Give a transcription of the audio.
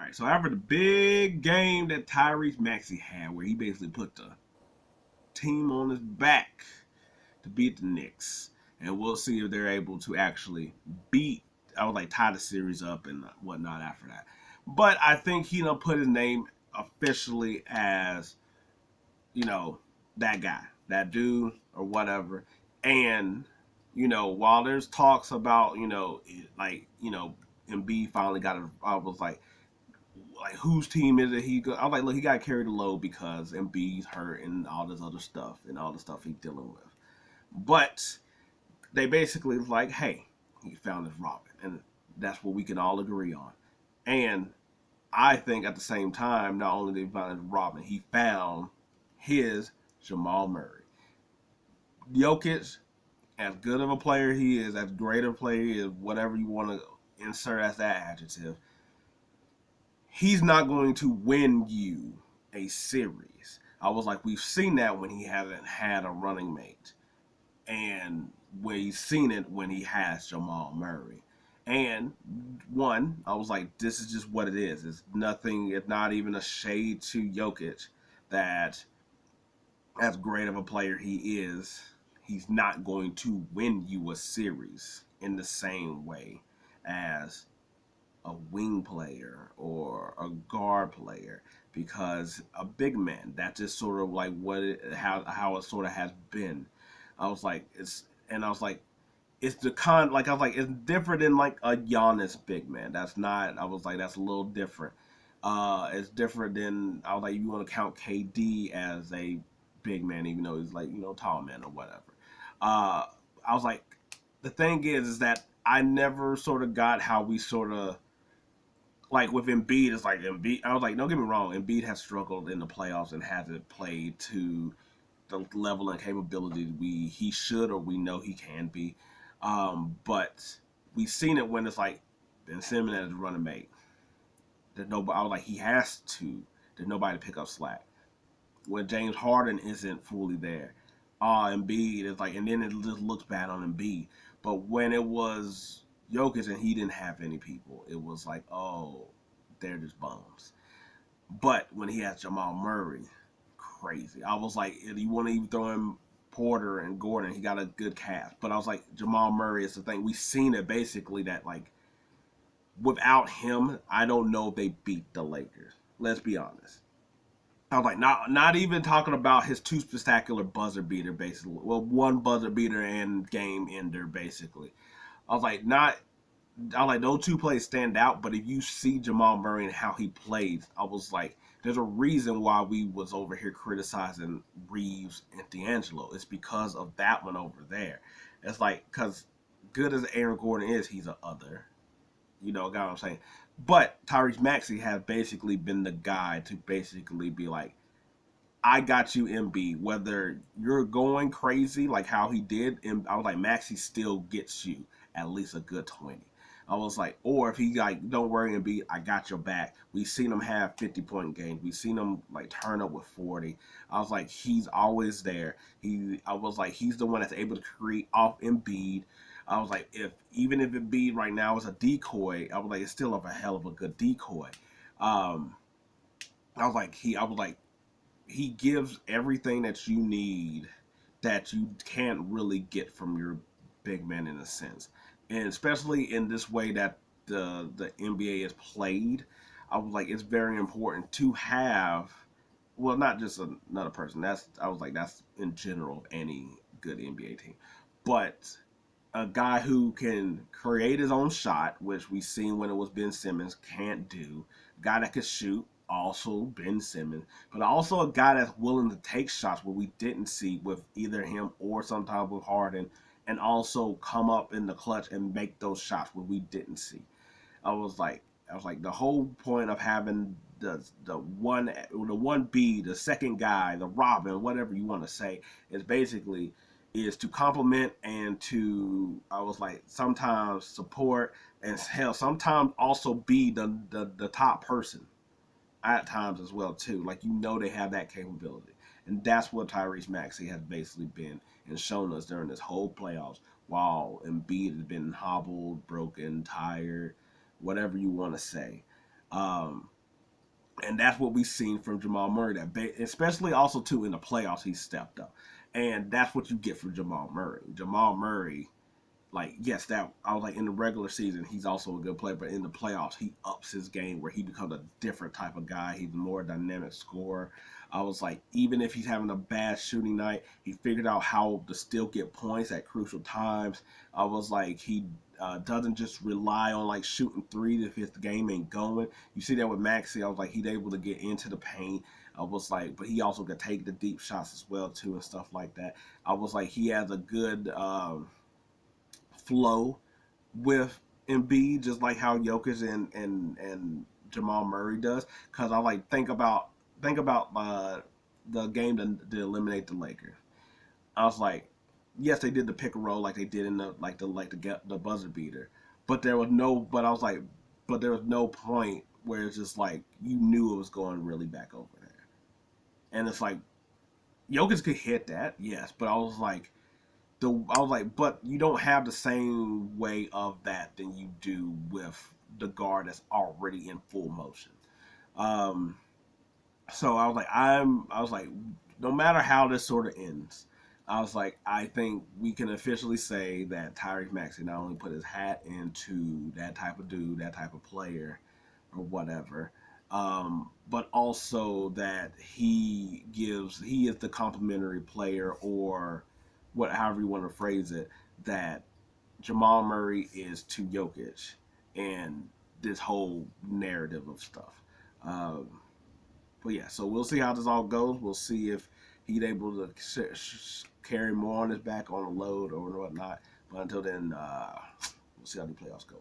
right. So after the big game that Tyrese Maxey had, where he basically put the team on his back to beat the Knicks, and we'll see if they're able to actually beat. I would like tie the series up and whatnot after that. But I think he put his name officially as that guy, that dude, or whatever. And while there's talks about Embiid finally got it, I was like whose team is it? I was like, look, he got carried the load because Embiid's hurt and all this other stuff and all the stuff he's dealing with. But they basically was like, hey, he found his Robin, and that's what we can all agree on. And I think at the same time, not only did he find his Robin, he found his Jamal Murray. Jokic, as good of a player he is, as great of a player he is, whatever you want to insert as that adjective, he's not going to win you a series. I was like, we've seen that when he hasn't had a running mate. And we've seen it when he has Jamal Murray. And I was like, this is just what it is. It's nothing, it's not even a shade to Jokic that, as great of a player he is, he's not going to win you a series in the same way as a wing player or a guard player, because a big man, that's just sort of like how it sort of has been. I was like, it's the like I was like, it's different than like a Giannis big man. That's not. I was like, that's a little different. It's different than, I was like, you want to count KD as a big man, even though he's like tall man or whatever. I was like, the thing is that I never sort of got how we sort of like with Embiid. It's like Embiid. I was like, don't get me wrong, Embiid has struggled in the playoffs and hasn't played to the level and capability he should, or we know he can be. But we've seen it when it's like Ben Simmons as a running mate. There's nobody. I was like, he has to. There's nobody to pick up slack when James Harden isn't fully there. Embiid is like, and then it just looks bad on Embiid. But when it was Jokic and he didn't have any people, it was like, oh, they're just bums. But when he has Jamal Murray, crazy. I was like, if you want to even throw in Porter and Gordon, he got a good cast. But I was like, Jamal Murray is the thing. We've seen it basically that like without him, I don't know if they beat the Lakers. Let's be honest. I was like, not even talking about his two spectacular buzzer beater, basically. Well, one buzzer beater and game ender, basically. I was like, not. I was like, those two plays stand out, but if you see Jamal Murray and how he plays, I was like, there's a reason why we was over here criticizing Reeves and D'Angelo. It's because of that one over there. It's like, because good as Aaron Gordon is, he's a other. Got what I'm saying? But Tyrese Maxey has basically been the guy to basically be like, I got you, MB. Whether you're going crazy like how he did, and I was like, Maxey still gets you at least a good 20. I was like, or if he like, don't worry, MB, I got your back. We've seen him have 50-point games. We've seen him like turn up with 40. I was like, he's always there. I was like, he's the one that's able to create off Embiid. I was like, even if Embiid right now is a decoy, I was like, it's still a hell of a good decoy. Um, I was like, he gives everything that you need that you can't really get from your big man in a sense, and especially in this way that the NBA is played. I was like, it's very important to have, well, not just another person. I was like, that's in general of any good NBA team, but a guy who can create his own shot, which we seen when it was Ben Simmons can't do. A guy that could shoot, also Ben Simmons, but also a guy that's willing to take shots where we didn't see with either him or sometimes with Harden, and also come up in the clutch and make those shots where we didn't see. I was like the whole point of having the one B, the second guy, the Robin, whatever you want to say, is basically is to compliment and to, I was like, sometimes support, and hell sometimes also be the top person at times as well too. Like, they have that capability, and that's what Tyrese Maxey has basically been and shown us during this whole playoffs. While Embiid has been hobbled, broken, tired, whatever you want to say. And that's what we've seen from Jamal Murray. Especially also too in the playoffs, he stepped up, and that's what you get from Jamal Murray. Jamal Murray, like, yes, that I was like, in the regular season he's also a good player, but in the playoffs he ups his game where he becomes a different type of guy. He's a more dynamic scorer. I was like, even if he's having a bad shooting night, he figured out how to still get points at crucial times. I was like, he doesn't just rely on like shooting threes if his game ain't going. You see that with Maxey. I was like, he's able to get into the paint. I was like, but he also could take the deep shots as well too and stuff like that. I was like, he has a good flow with Embiid, just like how Jokic and Jamal Murray does. Because I like think about the game to eliminate the Lakers. I was like, yes, they did the pick and roll like they did in the buzzer beater, but there was no. But I was like, but there was no point where it's just like you knew it was going really back over there, and it's like Jokic could hit that, yes, but I was like, but you don't have the same way of that than you do with the guard that's already in full motion. Um, so I was like, no matter how this sort of ends, I was like, I think we can officially say that Tyrese Maxey not only put his hat into that type of dude, that type of player, or whatever, but also that he is the complementary player, or however you want to phrase it, that Jamal Murray is to Jokic and this whole narrative of stuff. Um, but yeah, so we'll see how this all goes. We'll see if he's able to carry more on his back on a load or whatnot. But until then, we'll see how the playoffs goes.